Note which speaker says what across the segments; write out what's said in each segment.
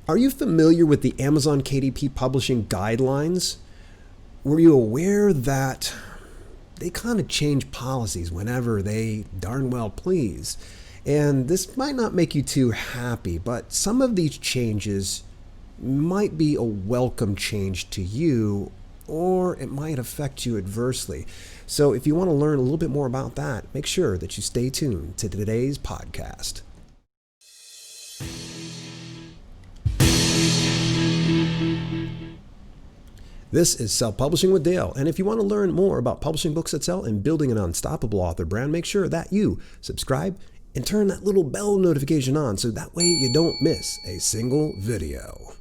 Speaker 1: Are you familiar with the Amazon KDP publishing guidelines? Were you aware that they kind of change policies whenever they darn well please? And this might not make you too happy, but some of these changes might be a welcome change to you, or it might affect you adversely. So if you want to learn a little bit more about that, make sure that you stay tuned to today's podcast. This is Self-Publishing with Dale, and if you want to learn more about publishing books that sell and building an unstoppable author brand, make sure that you subscribe and turn that little bell notification on so that way you don't miss a single video.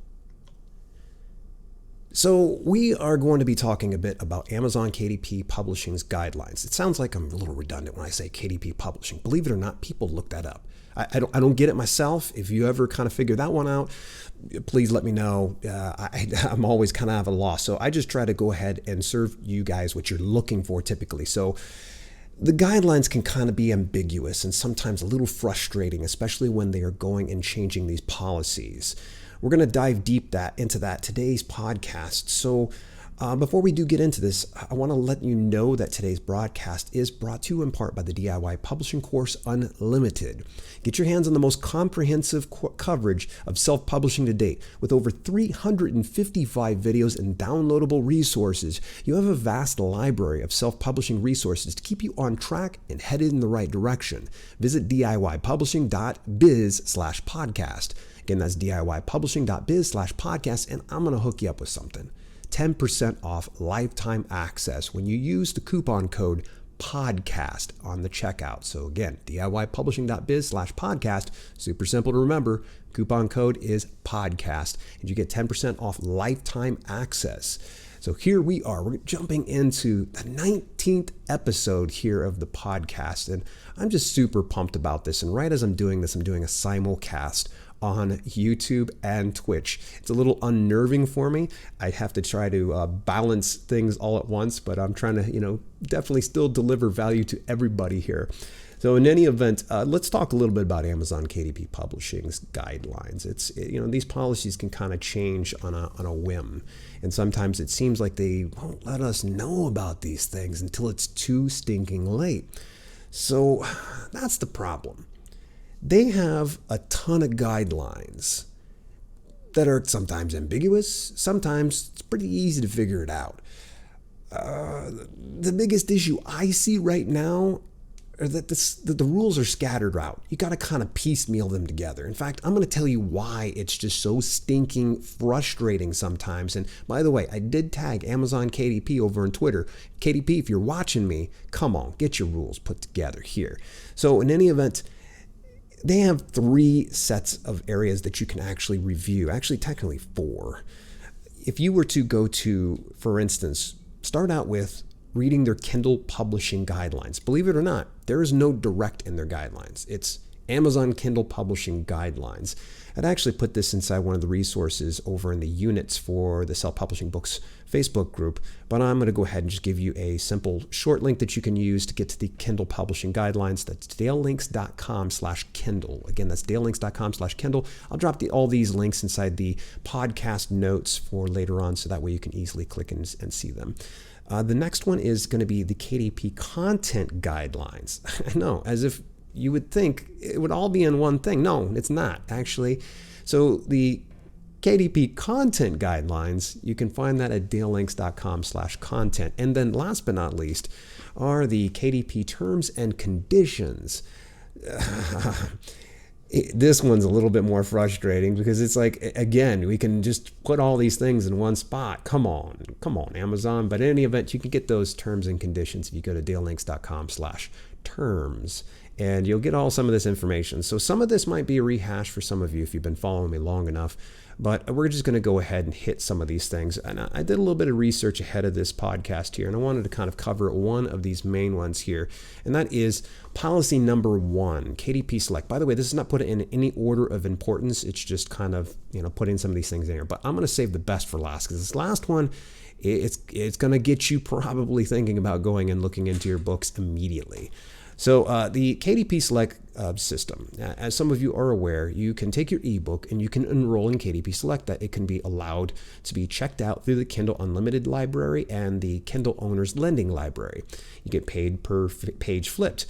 Speaker 1: So we are going to be talking a bit about Amazon KDP Publishing's guidelines. It sounds like I'm a little redundant when I say KDP Publishing. Believe it or not, people look that up. I don't get it myself. If you ever kind of figure that one out, please let me know. I'm always kind of at a loss. So I just try to go ahead and serve you guys what you're looking for typically. So the guidelines can kind of be ambiguous and sometimes a little frustrating, especially when they are going and changing these policies. We're going to dive deep into that today's podcast. So before we do get into this, I want to let you know that today's broadcast is brought to you in part by the DIY publishing course Unlimited. Get your hands on the most comprehensive coverage of self-publishing to date. With over 355 videos and downloadable resources, you have a vast library of self-publishing resources to keep you on track and headed in the right direction. Visit DIYpublishing.biz/podcast. Again, that's DIYpublishing.biz/podcast, and I'm going to hook you up with something. 10% off lifetime access when you use the coupon code PODCAST on the checkout. So again, DIYpublishing.biz/podcast. Super simple to remember. Coupon code is PODCAST, and you get 10% off lifetime access. So here we are. We're jumping into the 19th episode here of the podcast, and I'm just super pumped about this. And right as I'm doing this, I'm doing a simulcast on YouTube and Twitch. It's a little unnerving for me. I have to try to balance things all at once, but I'm trying to, definitely still deliver value to everybody here. So in any event, let's talk a little bit about Amazon KDP Publishing's guidelines. These policies can kind of change on a whim. And sometimes it seems like they won't let us know about these things until it's too stinking late. So that's the problem. They have a ton of guidelines that are sometimes ambiguous, sometimes it's pretty easy to figure it out. The biggest issue I see right now are that the rules are scattered out. You got to kind of piecemeal them together. In fact, I'm going to tell you why it's just so stinking frustrating sometimes. And by the way, I did tag Amazon KDP over on Twitter. KDP, if you're watching me, come on, get your rules put together here. So in any event, they have 3 sets of areas that you can actually review. Actually, technically 4. If you were to go to, for instance, start out with reading their Kindle publishing guidelines. Believe it or not, there is no direct in their guidelines. It's Amazon Kindle publishing guidelines. I'd actually put this inside one of the resources over in the units for the Self-Publishing Books Facebook group, but I'm going to go ahead and just give you a simple short link that you can use to get to the Kindle publishing guidelines. That's dalelinks.com/Kindle. Again, that's dalelinks.com/Kindle. I'll drop all these links inside the podcast notes for later on, so that way you can easily click and see them. The next one is going to be the KDP content guidelines. I know, as if you would think it would all be in one thing. No, it's not actually. So the KDP content guidelines, you can find that at dalelinks.com/content. And then last but not least are the KDP terms and conditions. This one's a little bit more frustrating because it's like, again, we can just put all these things in one spot. Come on, Amazon. But in any event, you can get those terms and conditions if you go to dalelinks.com/terms. And you'll get some of this information. So some of this might be a rehash for some of you if you've been following me long enough. But we're just going to go ahead and hit some of these things. And I did a little bit of research ahead of this podcast here, and I wanted to kind of cover one of these main ones here. And that is policy number 1, Kdp Select. By the way, this is not put in any order of importance. It's just kind of, putting some of these things in here. But I'm going to save the best for last, because this last one, it's going to get you probably thinking about going and looking into your books immediately. So the KDP Select system, as some of you are aware, you can take your ebook and you can enroll in KDP Select. That it can be allowed to be checked out through the Kindle Unlimited library and the Kindle Owner's Lending library. You get paid per page flipped.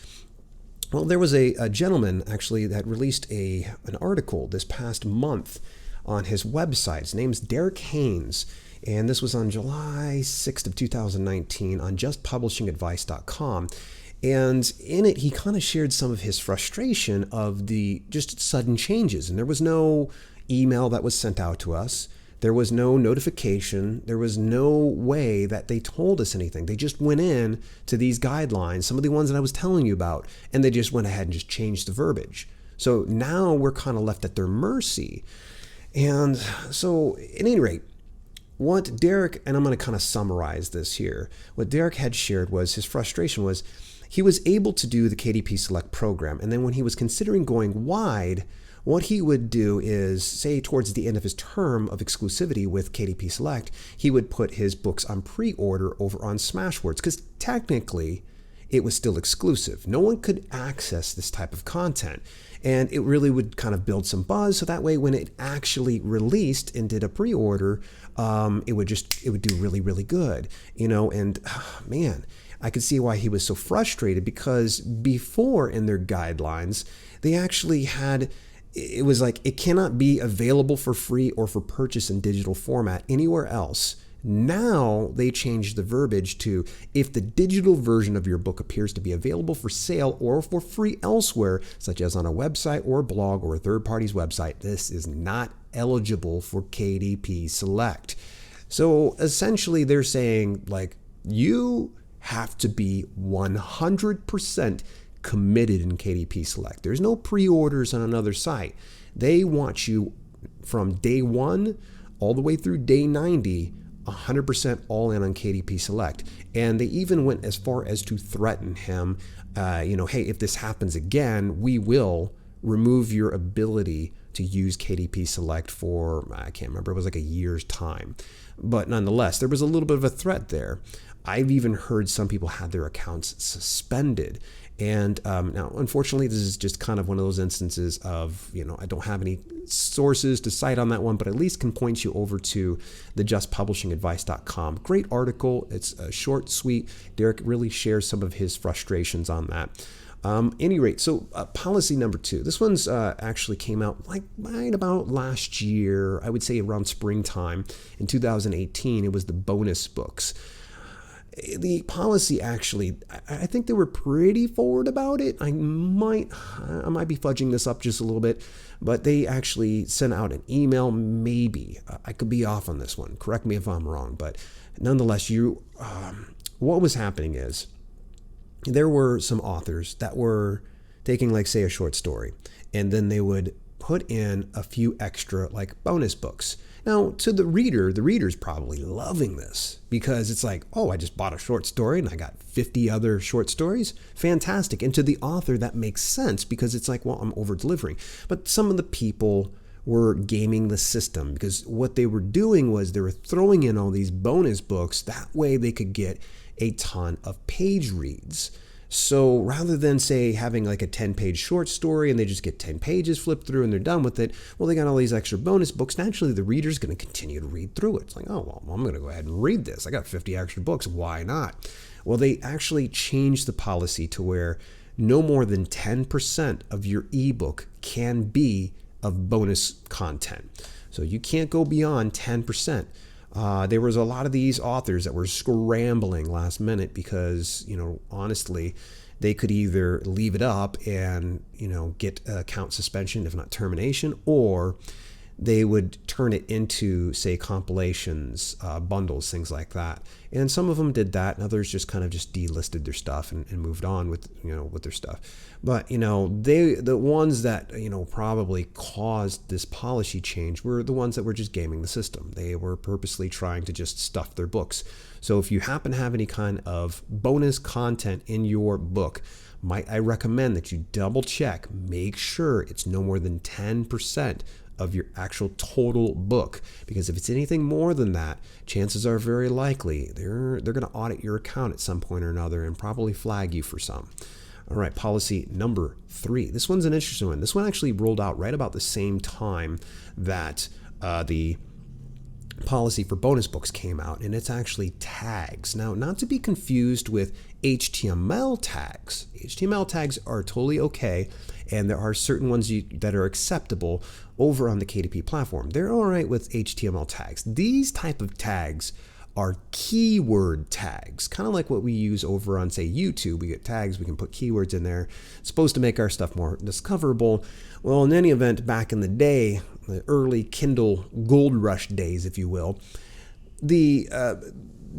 Speaker 1: Well, there was a gentleman actually that released an article this past month on his website. His name's Derek Haynes, and this was on July 6th of 2019 on justpublishingadvice.com. And in it, he kind of shared some of his frustration of the just sudden changes. And there was no email that was sent out to us. There was no notification. There was no way that they told us anything. They just went in to these guidelines, some of the ones that I was telling you about, and they just went ahead and just changed the verbiage. So now we're kind of left at their mercy. And so at any rate, what Derek, and I'm going to kind of summarize this here, what Derek had shared was his frustration was he was able to do the KDP Select program. And then when he was considering going wide, what he would do is, say towards the end of his term of exclusivity with KDP Select, he would put his books on pre-order over on Smashwords, because technically it was still exclusive. No one could access this type of content. And it really would kind of build some buzz. So that way, when it actually released and did a pre-order, it would do really, really good, and man, I could see why he was so frustrated, because before in their guidelines, they actually had, it was like, it cannot be available for free or for purchase in digital format anywhere else. Now they changed the verbiage to, if the digital version of your book appears to be available for sale or for free elsewhere, such as on a website or a blog or a third party's website, this is not eligible for KDP Select. So essentially they're saying, like, you have to be 100% committed in KDP Select. There's no pre-orders on another site. They want you from day one all the way through day 90, 100% all in on KDP Select. And they even went as far as to threaten him, hey, if this happens again, we will remove your ability to use KDP Select for, I can't remember, it was like a year's time. But nonetheless, there was a little bit of a threat there. I've even heard some people had their accounts suspended. And now, unfortunately, this is just kind of one of those instances of, I don't have any sources to cite on that one, but at least can point you over to the justpublishingadvice.com. Great article. It's short, sweet. Derek really shares some of his frustrations on that. Any rate, so policy number 2. This one's actually came out like right about last year. I would say around springtime in 2018. It was the bonus books. The policy actually, I think they were pretty forward about it. I might be fudging this up just a little bit, but they actually sent out an email. Maybe I could be off on this one. Correct me if I'm wrong, but nonetheless, what was happening is there were some authors that were taking, like, say, a short story, and then they would put in a few extra, like, bonus books. Now, to the reader's probably loving this, because it's like, oh, I just bought a short story and I got 50 other short stories. Fantastic. And to the author, that makes sense, because it's like, well, I'm over-delivering. But some of the people were gaming the system, because what they were doing was they were throwing in all these bonus books. That way they could get a ton of page reads. So rather than, say, having like a 10-page short story and they just get 10 pages flipped through and they're done with it, well, they got all these extra bonus books. Naturally, the reader's going to continue to read through it. It's like, oh, well, I'm going to go ahead and read this. I got 50 extra books. Why not? Well, they actually changed the policy to where no more than 10% of your ebook can be of bonus content. So you can't go beyond 10%. There was a lot of these authors that were scrambling last minute because, honestly, they could either leave it up and, get account suspension, if not termination, or they would turn it into, say, compilations, bundles, things like that. And some of them did that, and others just kind of just delisted their stuff and moved on with, with their stuff. But, the ones that, probably caused this policy change were the ones that were just gaming the system. They were purposely trying to just stuff their books. So if you happen to have any kind of bonus content in your book, might I recommend that you double check, make sure it's no more than 10% of your actual total book, because if it's anything more than that, chances are very likely they're going to audit your account at some point or another and probably flag you for some. All right, policy number 3. This one's an interesting one. This one actually rolled out right about the same time that the policy for bonus books came out, and it's actually tags. Now, not to be confused with HTML tags. HTML tags are totally okay, and there are certain ones that are acceptable over on the KDP platform. They're all right with HTML tags. These type of tags are keyword tags, kind of like what we use over on, say, YouTube. We get tags, we can put keywords in there. It's supposed to make our stuff more discoverable. Well, in any event, back in the day, the early Kindle gold rush days, if you will, the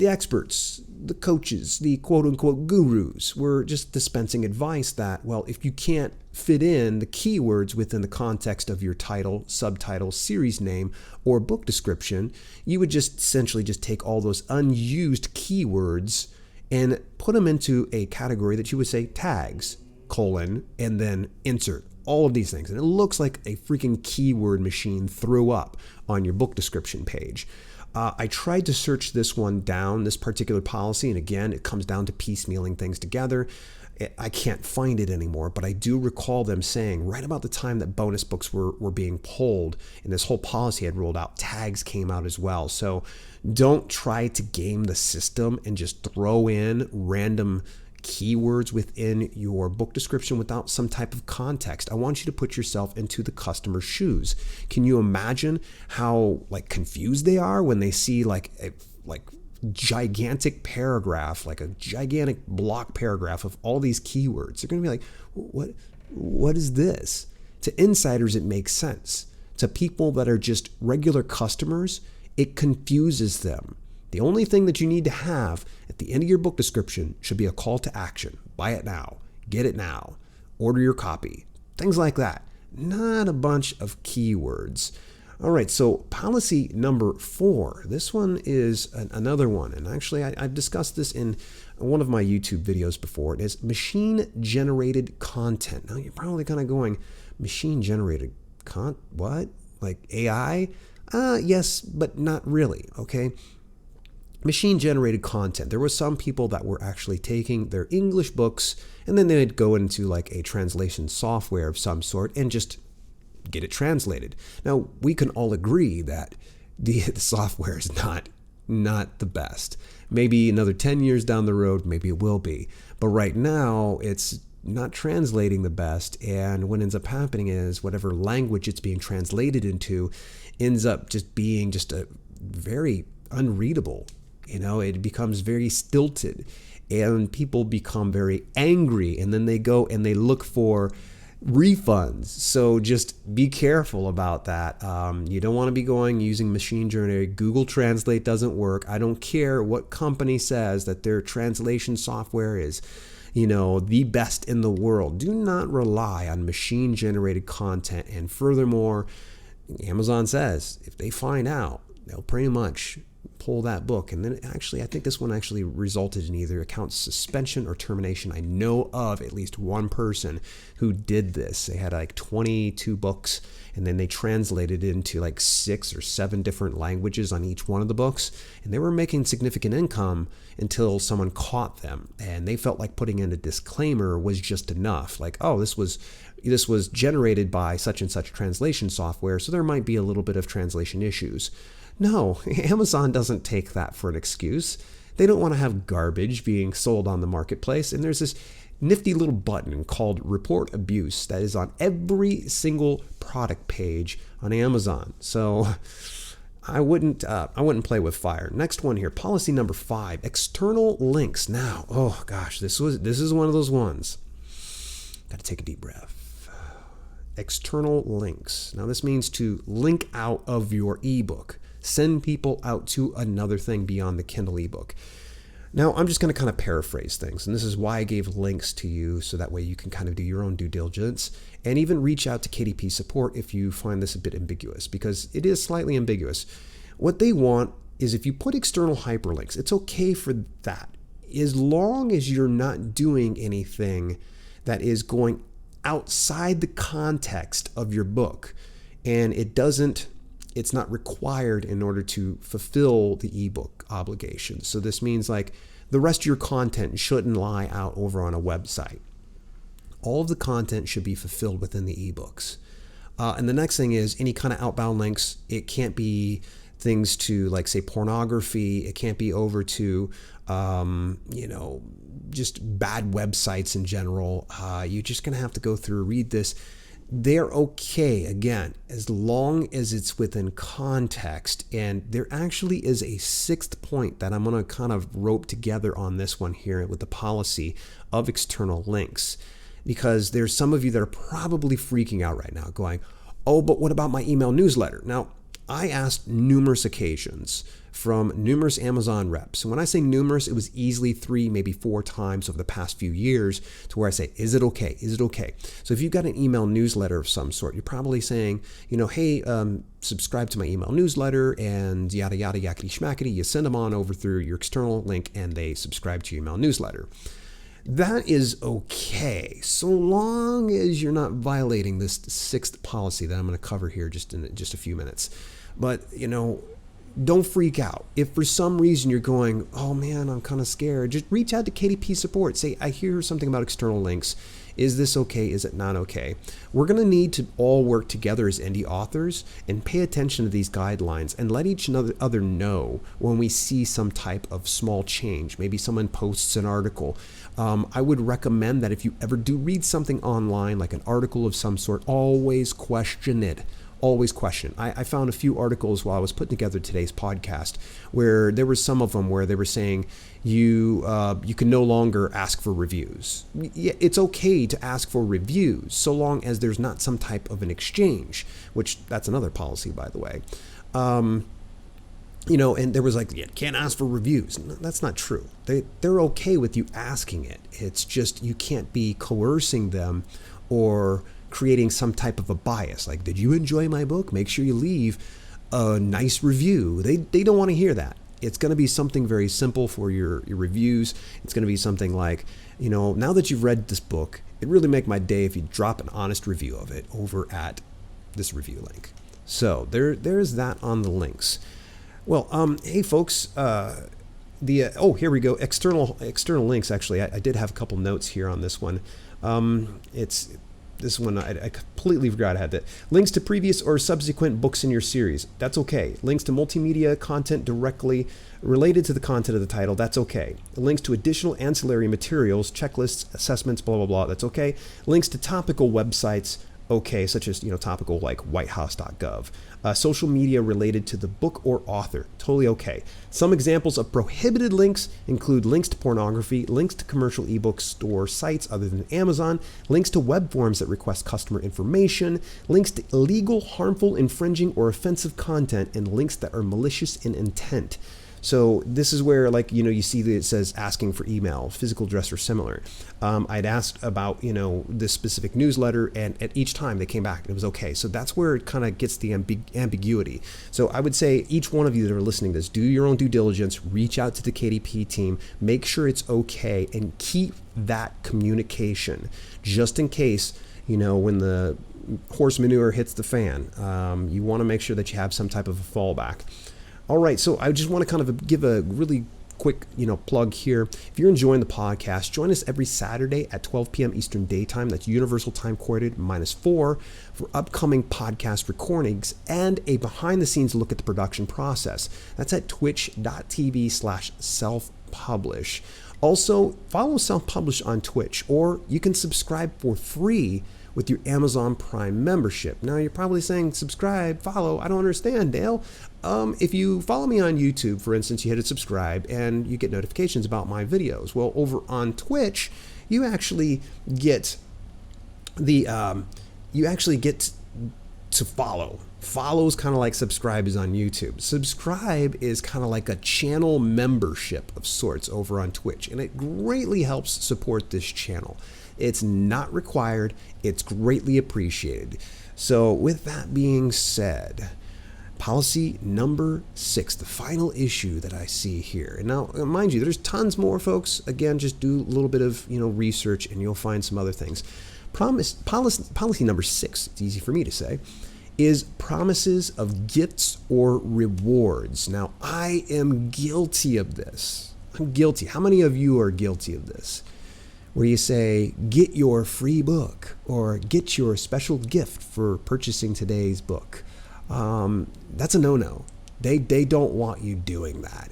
Speaker 1: experts, the coaches, the quote-unquote gurus were just dispensing advice that, well, if you can't fit in the keywords within the context of your title, subtitle, series name, or book description, you would just essentially just take all those unused keywords and put them into a category that you would say tags, and then insert all of these things. And it looks like a freaking keyword machine threw up on your book description page. I tried to search this one down, this particular policy, and again, it comes down to piecemealing things together. I can't find it anymore, but I do recall them saying right about the time that bonus books were being pulled and this whole policy had rolled out, tags came out as well. So don't try to game the system and just throw in random keywords within your book description without some type of context. I want you to put yourself into the customer's shoes. Can you imagine how confused they are when they see a gigantic paragraph, like a gigantic block paragraph of all these keywords? They're going to be like, what is this? To insiders, it makes sense. To people that are just regular customers, it confuses them. The only thing that you need to have at the end of your book description should be a call to action. Buy it now. Get it now. Order your copy. Things like that. Not a bunch of keywords. All right, so policy number 4. This one is another one. And actually, I've discussed this in one of my YouTube videos before. It is machine-generated content. Now, you're probably kind of going, machine-generated what? Like AI? Yes, but not really, okay? Machine-generated content. There were some people that were actually taking their English books and then they'd go into a translation software of some sort and just get it translated. Now, we can all agree that the software is not the best. Maybe another 10 years down the road, maybe it will be. But right now, it's not translating the best. And what ends up happening is whatever language it's being translated into ends up just being just a very unreadable. It becomes very stilted and people become very angry, and then they go and they look for refunds. So just be careful about that. You don't want to be using machine generated. Google Translate doesn't work. I don't care what company says that their translation software is, the best in the world. Do not rely on machine generated content. And furthermore, Amazon says if they find out, they'll pretty much pull that book. And then actually, I think this one actually resulted in either account suspension or termination. I know of at least one person who did this. They had 22 books, and then they translated it into 6 or 7 different languages on each one of the books. And they were making significant income until someone caught them. And they felt like putting in a disclaimer was just enough. This was generated by such and such translation software, so there might be a little bit of translation issues. No, Amazon doesn't take that for an excuse. They don't want to have garbage being sold on the marketplace. And there's this nifty little button called Report Abuse that is on every single product page on Amazon. So I wouldn't play with fire. Next one here, policy number 5, external links. Now, oh gosh, this is one of those ones. Got to take a deep breath. External links. Now this means to link out of your ebook. Send people out to another thing beyond the Kindle ebook. Now, I'm just going to kind of paraphrase things, and this is why I gave links to you, so that way you can kind of do your own due diligence and even reach out to KDP support if you find this a bit ambiguous, because it is slightly ambiguous. What they want is if you put external hyperlinks, it's okay for that, as long as you're not doing anything that is going outside the context of your book, and it's not required in order to fulfill the ebook obligation. So this means the rest of your content shouldn't lie out over on a website. All of the content should be fulfilled within the ebooks. And the next thing is any kind of outbound links. It can't be things to, like, say, pornography. It can't be over to, just bad websites in general. You're just going to have to go through, read this. They're okay, again, as long as it's within context. And there actually is a sixth point that I'm going to kind of rope together on this one here with the policy of external links. Because there's some of you that are probably freaking out right now going, oh, but what about my email newsletter? Now, I asked numerous occasions from numerous Amazon reps. And when I say numerous, it was easily 3, maybe 4 times over the past few years to where I say, is it okay? Is it okay? So if you've got an email newsletter of some sort, you're probably saying, hey, subscribe to my email newsletter and yada, yada, yakety schmackety. You send them on over through your external link and they subscribe to your email newsletter. That is okay, so long as you're not violating this sixth policy that I'm going to cover here in just a few minutes. But, don't freak out. If for some reason you're going, oh man, I'm kind of scared, just reach out to KDP support. Say, I hear something about external links. Is this okay? Is it not okay? We're going to need to all work together as indie authors and pay attention to these guidelines and let each other know when we see some type of small change. Maybe someone posts an article. I would recommend that if you ever do read something online, like an article of some sort, always question it. Always question. I found a few articles while I was putting together today's podcast where there were some of them where they were saying you can no longer ask for reviews. Yeah, it's okay to ask for reviews so long as there's not some type of an exchange, which that's another policy, by the way. And there was like, you can't ask for reviews. No, that's not true. They're okay with you asking it. It's just you can't be coercing them or creating some type of a bias. Like, did you enjoy my book? Make sure you leave a nice review. They don't want to hear that. It's going to be something very simple for your reviews. It's going to be something like, now that you've read this book, it'd really make my day if you drop an honest review of it over at this review link. So there's that on the links. Well, hey folks, here we go. External links. Actually, I did have a couple notes here on this one. This one, I completely forgot I had that. Links to previous or subsequent books in your series. That's okay. Links to multimedia content directly related to the content of the title. That's okay. Links to additional ancillary materials, checklists, assessments, blah, blah, blah. That's okay. Links to topical websites. Okay, such as, topical like whitehouse.gov. Social media related to the book or author, totally okay. Some examples of prohibited links include links to pornography, links to commercial ebook store sites other than Amazon, links to web forms that request customer information, links to illegal, harmful, infringing, or offensive content, and links that are malicious in intent. So this is where, you see that it says asking for email, physical address or similar. I'd asked about, this specific newsletter, and at each time they came back and it was okay. So that's where it kind of gets the ambiguity. So I would say each one of you that are listening to this, do your own due diligence, reach out to the KDP team, make sure it's okay, and keep that communication just in case, when the horse manure hits the fan, you want to make sure that you have some type of a fallback. All right, so I just want to kind of give a really quick, plug here. If you're enjoying the podcast, join us every Saturday at 12 p.m. Eastern Daytime. That's Universal Time Coordinated -4 for upcoming podcast recordings and a behind-the-scenes look at the production process. That's at twitch.tv/self-publish. Also, follow Self-Publish on Twitch, or you can subscribe for free with your Amazon Prime membership. Now you're probably saying, subscribe, follow, I don't understand, Dale. If you follow me on YouTube, for instance, you hit subscribe and you get notifications about my videos. Well, over on Twitch, you actually get to follow. Follow is kind of like subscribe is on YouTube. Subscribe is kind of like a channel membership of sorts over on Twitch, and it greatly helps support this channel. It's not required. It's greatly appreciated. So with that being said, policy number 6, the final issue that I see here. And now, mind you, there's tons more, folks. Again, just do a little bit of research and you'll find some other things. Policy number 6, it's easy for me to say, is promises of gifts or rewards. Now, I am guilty of this. I'm guilty. How many of you are guilty of this? where you say, get your free book or get your special gift for purchasing today's book. That's a no-no. They don't want you doing that.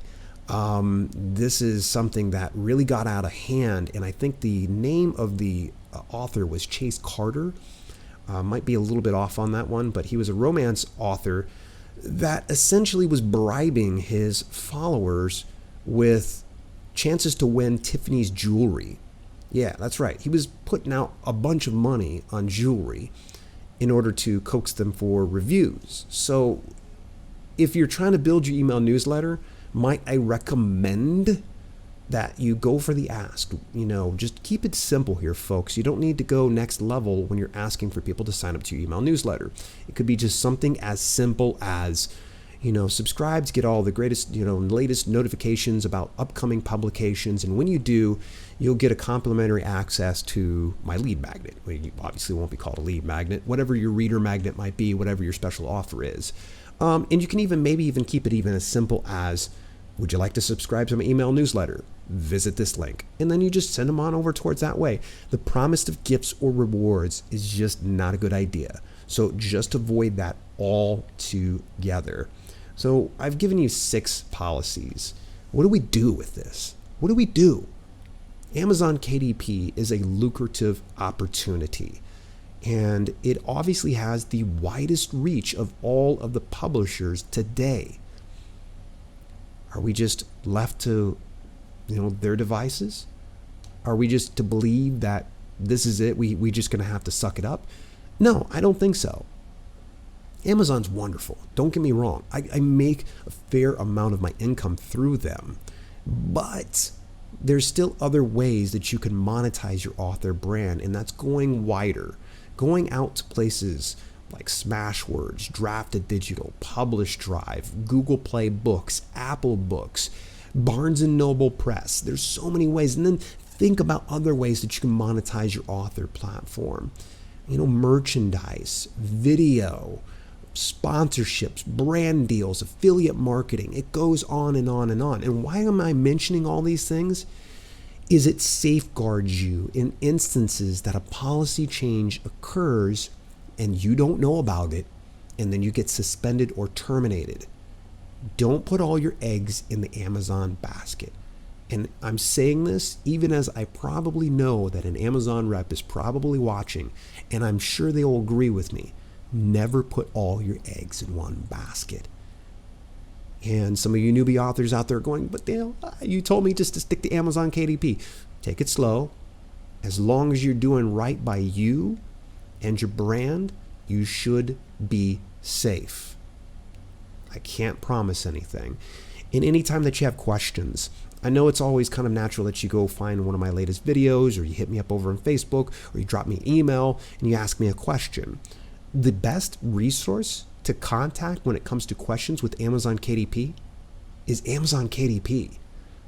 Speaker 1: This is something that really got out of hand, and I think the name of the author was Chase Carter. Might be a little bit off on that one, but he was a romance author that essentially was bribing his followers with chances to win Tiffany's jewelry. Yeah, that's right. He was putting out a bunch of money on jewelry in order to coax them for reviews. So if you're trying to build your email newsletter, might I recommend that you go for the ask? Just keep it simple here, folks. You don't need to go next level when you're asking for people to sign up to your email newsletter. It could be just something as simple as, subscribe to get all the greatest, latest notifications about upcoming publications. And when you do, you'll get a complimentary access to my lead magnet. Well, you obviously won't be called a lead magnet, whatever your reader magnet might be, whatever your special offer is. And you can maybe even keep it even as simple as, would you like to subscribe to my email newsletter? Visit this link. And then you just send them on over towards that way. The promise of gifts or rewards is just not a good idea. So just avoid that altogether. So I've given you 6 policies. What do we do with this? What do we do? Amazon KDP is a lucrative opportunity, and it obviously has the widest reach of all of the publishers today. Are we just left to, their devices? Are we just to believe that this is it? We just going to have to suck it up? No, I don't think so. Amazon's wonderful. Don't get me wrong. I make a fair amount of my income through them, but there's still other ways that you can monetize your author brand, and that's going wider, going out to places like Smashwords, Drafted Digital, Publish Drive, Google Play Books, Apple Books, Barnes & Noble Press. There's so many ways. And then think about other ways that you can monetize your author platform. Merchandise, video, sponsorships, brand deals, affiliate marketing. It goes on and on and on. And why am I mentioning all these things? Is it safeguards you in instances that a policy change occurs and you don't know about it, and then you get suspended or terminated. Don't put all your eggs in the Amazon basket. And I'm saying this even as I probably know that an Amazon rep is probably watching, and I'm sure they will agree with me. Never put all your eggs in one basket. And some of you newbie authors out there are going, but Dale, you told me just to stick to Amazon KDP. Take it slow. As long as you're doing right by you and your brand, you should be safe. I can't promise anything. And anytime that you have questions, I know it's always kind of natural that you go find one of my latest videos, or you hit me up over on Facebook, or you drop me an email and you ask me a question. The best resource to contact when it comes to questions with Amazon KDP is Amazon KDP.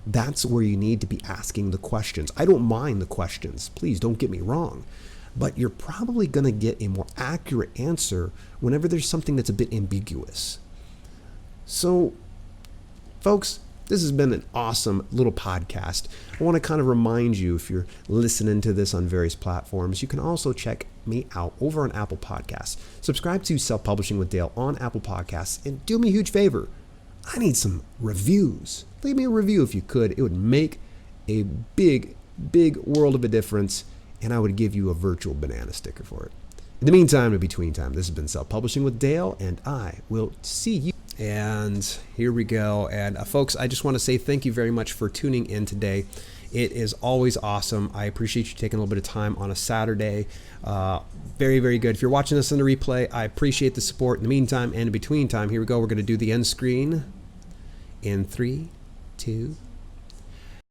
Speaker 1: That's where you need to be asking the questions. I don't mind the questions. Please don't get me wrong. But you're probably going to get a more accurate answer whenever there's something that's a bit ambiguous. So, folks, this has been an awesome little podcast. I want to kind of remind you, if you're listening to this on various platforms, you can also check me out over on Apple Podcasts. Subscribe to Self-Publishing with Dale on Apple Podcasts, and do me a huge favor. I need some reviews. Leave me a review if you could. It would make a big, big world of a difference, and I would give you a virtual banana sticker for it. In the meantime, in between time, this has been Self-Publishing with Dale, and I will see you. And here we go. And folks, I just want to say thank you very much for tuning in today. It is always awesome. I appreciate you taking a little bit of time on a Saturday. Very, very good. If you're watching this on the replay, I appreciate the support. In the meantime and in between time, here we go. We're going to do the end screen in 3, 2,